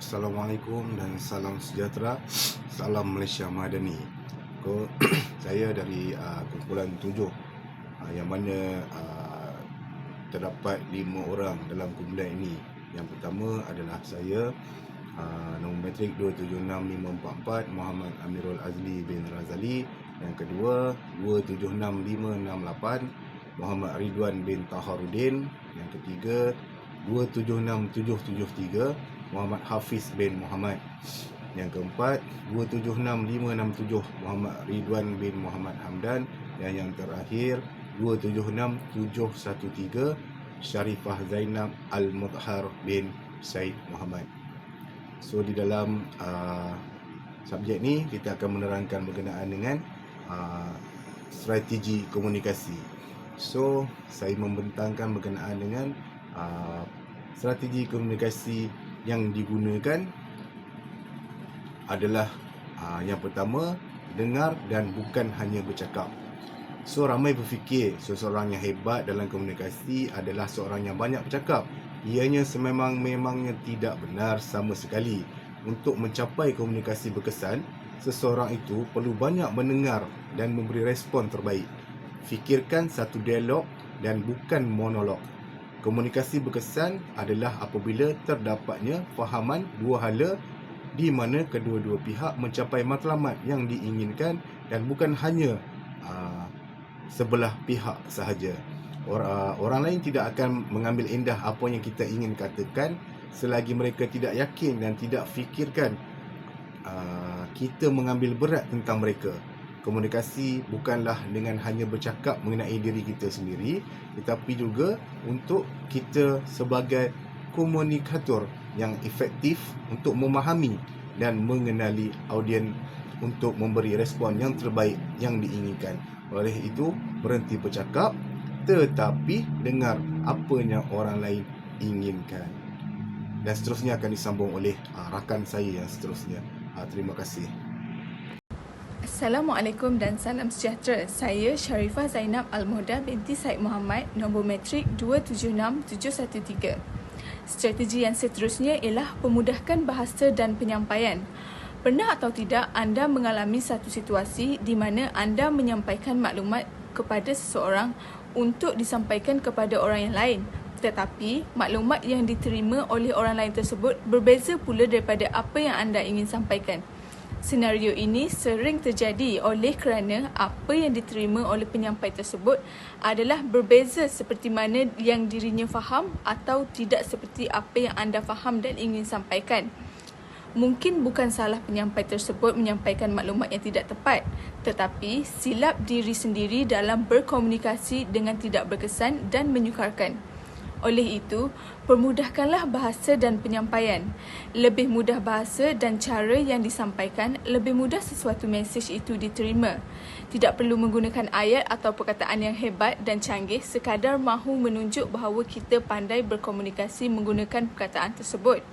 Assalamualaikum dan salam sejahtera. Salam Malaysia Madani. Saya dari kumpulan 7 yang mana terdapat 5 orang dalam kumpulan ini. Yang pertama adalah saya, nombor metrik 276544 Muhammad Amirul Azli bin Razali. Yang kedua 276568 Muhammad Ridwan bin Taharuddin. Yang ketiga 276773 Muhammad Hafiz bin Muhammad. Yang keempat 276567 Muhammad Ridwan bin Muhammad Hamdan. Dan yang terakhir 276713 Sharifah Zainab Al-Mudhar bin Said Muhammad. So di dalam subjek ni kita akan menerangkan berkenaan dengan strategi komunikasi. So saya membentangkan berkenaan dengan strategi komunikasi yang digunakan adalah yang pertama, dengar dan bukan hanya bercakap. So ramai berfikir seseorang yang hebat dalam komunikasi adalah seorang yang banyak bercakap. Ianya memangnya tidak benar sama sekali. Untuk mencapai komunikasi berkesan, seseorang itu perlu banyak mendengar dan memberi respon terbaik. Fikirkan satu dialog dan bukan monolog. Komunikasi berkesan adalah apabila terdapatnya fahaman dua hala di mana kedua-dua pihak mencapai matlamat yang diinginkan dan bukan hanya sebelah pihak sahaja. Orang lain tidak akan mengambil indah apa yang kita ingin katakan selagi mereka tidak yakin dan tidak fikirkan kita mengambil berat tentang mereka. Komunikasi bukanlah dengan hanya bercakap mengenai diri kita sendiri, tetapi juga untuk kita sebagai komunikator yang efektif untuk memahami dan mengenali audien untuk memberi respon yang terbaik yang diinginkan. Oleh itu, berhenti bercakap tetapi dengar apa yang orang lain inginkan. Dan seterusnya akan disambung oleh rakan saya yang seterusnya. Terima kasih. Assalamualaikum dan salam sejahtera. Saya Sharifah Zainab Al-Mudhar binti Said Muhammad, nombor metrik 276713. Strategi yang seterusnya ialah pemudahkan bahasa dan penyampaian. Pernah atau tidak anda mengalami satu situasi di mana anda menyampaikan maklumat kepada seseorang untuk disampaikan kepada orang yang lain, tetapi maklumat yang diterima oleh orang lain tersebut berbeza pula daripada apa yang anda ingin sampaikan. Senario ini sering terjadi oleh kerana apa yang diterima oleh penyampai tersebut adalah berbeza seperti mana yang dirinya faham atau tidak seperti apa yang anda faham dan ingin sampaikan. Mungkin bukan salah penyampai tersebut menyampaikan maklumat yang tidak tepat, tetapi silap diri sendiri dalam berkomunikasi dengan tidak berkesan dan menyukarkan. Oleh itu, permudahkanlah bahasa dan penyampaian. Lebih mudah bahasa dan cara yang disampaikan, lebih mudah sesuatu mesej itu diterima. Tidak perlu menggunakan ayat atau perkataan yang hebat dan canggih, sekadar mahu menunjuk bahawa kita pandai berkomunikasi menggunakan perkataan tersebut.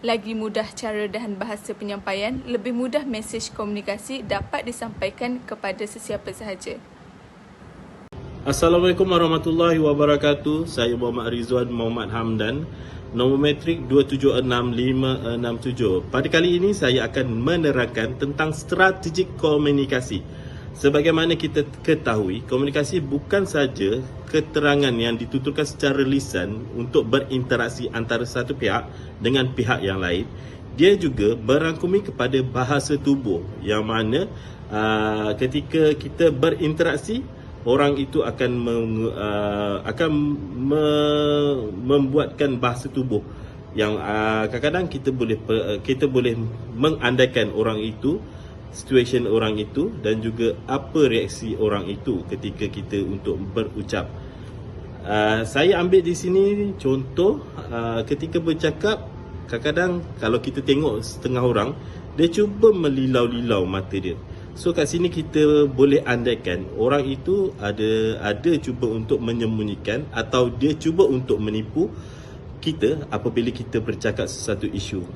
Lagi mudah cara dan bahasa penyampaian, lebih mudah mesej komunikasi dapat disampaikan kepada sesiapa sahaja. Assalamualaikum warahmatullahi wabarakatuh. Saya Muhammad Ridwan Muhammad Hamdan, nombor metrik 276567. Pada kali ini saya akan menerangkan tentang strategik komunikasi. Sebagaimana kita ketahui, komunikasi bukan saja keterangan yang dituturkan secara lisan untuk berinteraksi antara satu pihak dengan pihak yang lain. Dia juga berangkumi kepada bahasa tubuh, yang mana ketika kita berinteraksi, orang itu akan membuatkan bahasa tubuh yang kadang-kadang kita boleh mengandaikan orang itu, situasi orang itu, dan juga apa reaksi orang itu ketika kita untuk berucap. Saya ambil di sini contoh ketika bercakap, kadang-kadang kalau kita tengok setengah orang, dia cuba melilau-lilau mata dia. So kat sini kita boleh andaikan orang itu ada cuba untuk menyembunyikan atau dia cuba untuk menipu kita apabila kita bercakap sesuatu isu.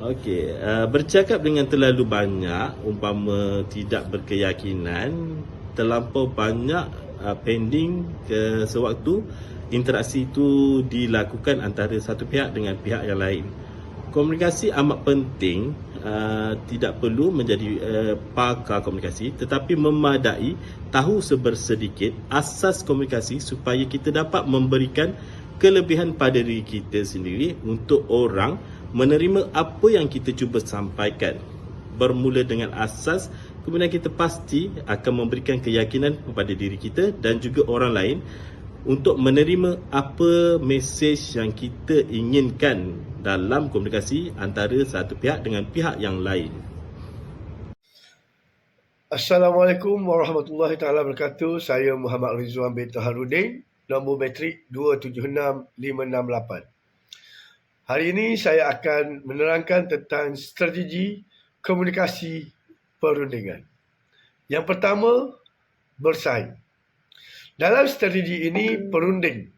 Okey, bercakap dengan terlalu banyak, umpama tidak berkeyakinan, terlampau banyak pending sewaktu interaksi itu dilakukan antara satu pihak dengan pihak yang lain. Komunikasi amat penting, tidak perlu menjadi pakar komunikasi, tetapi memadai tahu sebersedikit asas komunikasi supaya kita dapat memberikan kelebihan pada diri kita sendiri untuk orang menerima apa yang kita cuba sampaikan. Bermula dengan asas, kemudian kita pasti akan memberikan keyakinan kepada diri kita dan juga orang lain untuk menerima apa mesej yang kita inginkan dalam komunikasi antara satu pihak dengan pihak yang lain. Assalamualaikum warahmatullahi taala wabarakatuh. Saya Muhammad Rizwan bin Taharudin, nombor metrik 276568. Hari ini saya akan menerangkan tentang strategi komunikasi perundingan. Yang pertama, bersaing. Dalam strategi ini, perunding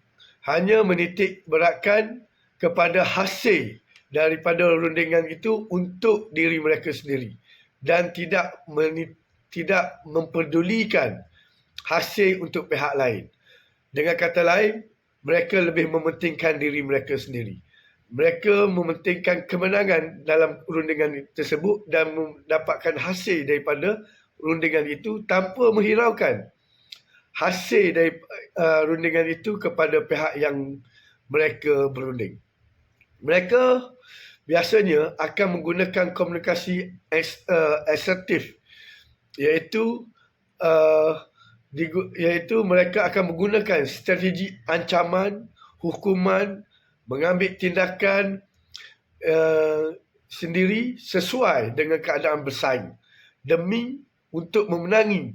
hanya menitik beratkan kepada hasil daripada rundingan itu untuk diri mereka sendiri dan tidak memperdulikan hasil untuk pihak lain. Dengan kata lain, mereka lebih mementingkan diri mereka sendiri. Mereka mementingkan kemenangan dalam rundingan tersebut dan mendapatkan hasil daripada rundingan itu tanpa menghiraukan hasil dari rundingan itu kepada pihak yang mereka berunding. Mereka biasanya akan menggunakan komunikasi asertif, iaitu mereka akan menggunakan strategi ancaman, hukuman, mengambil tindakan sendiri sesuai dengan keadaan bersaing demi untuk memenangi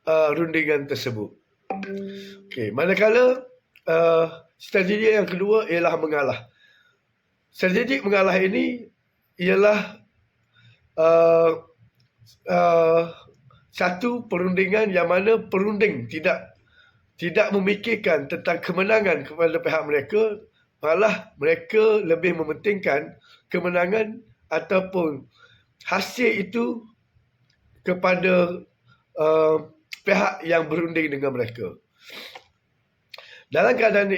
rundingan tersebut. Manakala strategi yang kedua ialah mengalah. Strategi mengalah ini ialah satu perundingan yang mana perunding tidak memikirkan tentang kemenangan kepada pihak mereka, malah mereka lebih mementingkan kemenangan ataupun hasil itu kepada pihak yang berunding dengan mereka. Dalam keadaan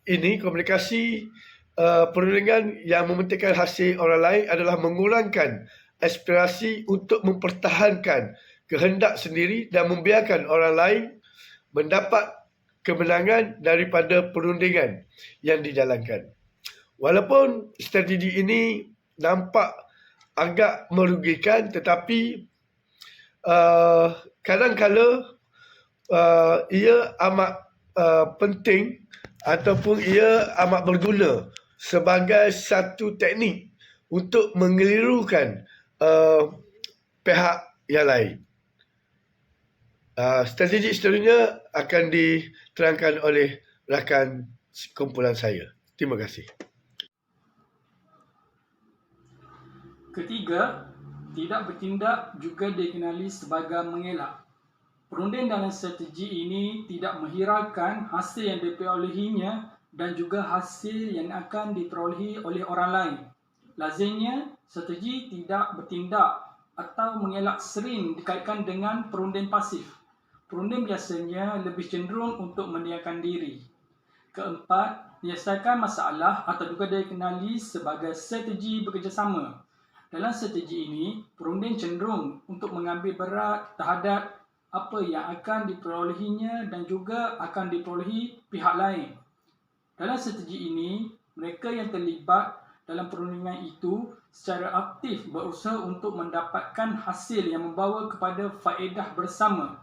ini, komunikasi perundingan yang mementingkan hasil orang lain adalah mengurangkan aspirasi untuk mempertahankan kehendak sendiri dan membiarkan orang lain mendapat kemenangan daripada perundingan yang dijalankan. Walaupun strategi ini nampak agak merugikan, tetapi kadang-kala ia amat penting ataupun ia amat berguna sebagai satu teknik untuk mengelirukan pihak yang lain. Strategi seterusnya akan diterangkan oleh rakan kumpulan saya. Terima kasih. Ketiga, tidak bertindak juga dikenali sebagai mengelak. Perunding dalam strategi ini tidak menghiraukan hasil yang diperolehinya dan juga hasil yang akan diperolehi oleh orang lain. Lazimnya, strategi tidak bertindak atau mengelak sering dikaitkan dengan perunding pasif. Perunding biasanya lebih cenderung untuk mendiamkan diri. Keempat, menyelesaikan masalah atau juga dikenali sebagai strategi bekerjasama. Dalam strategi ini, perunding cenderung untuk mengambil berat terhadap apa yang akan diperolehinya dan juga akan diperolehi pihak lain. Dalam strategi ini, mereka yang terlibat dalam perundingan itu secara aktif berusaha untuk mendapatkan hasil yang membawa kepada faedah bersama.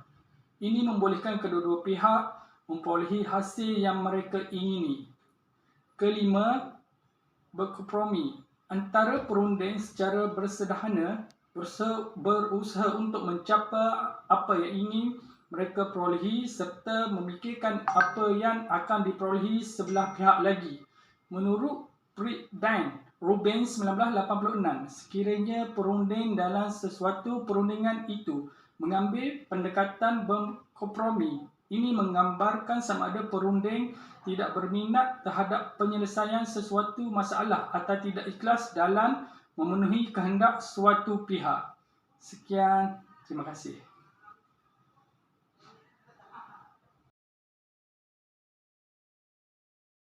Ini membolehkan kedua-dua pihak memperolehi hasil yang mereka ingini. Kelima, berkompromi. Antara perunding secara bersederhana berusaha untuk mencapai apa yang ingin mereka perolehi serta memikirkan apa yang akan diperolehi sebelah pihak lagi. Menurut Pritt dan Rubens 1986, sekiranya perunding dalam sesuatu perundingan itu mengambil pendekatan berkompromi, ini menggambarkan sama ada perunding tidak berminat terhadap penyelesaian sesuatu masalah atau tidak ikhlas dalam memenuhi kehendak suatu pihak. Sekian, terima kasih.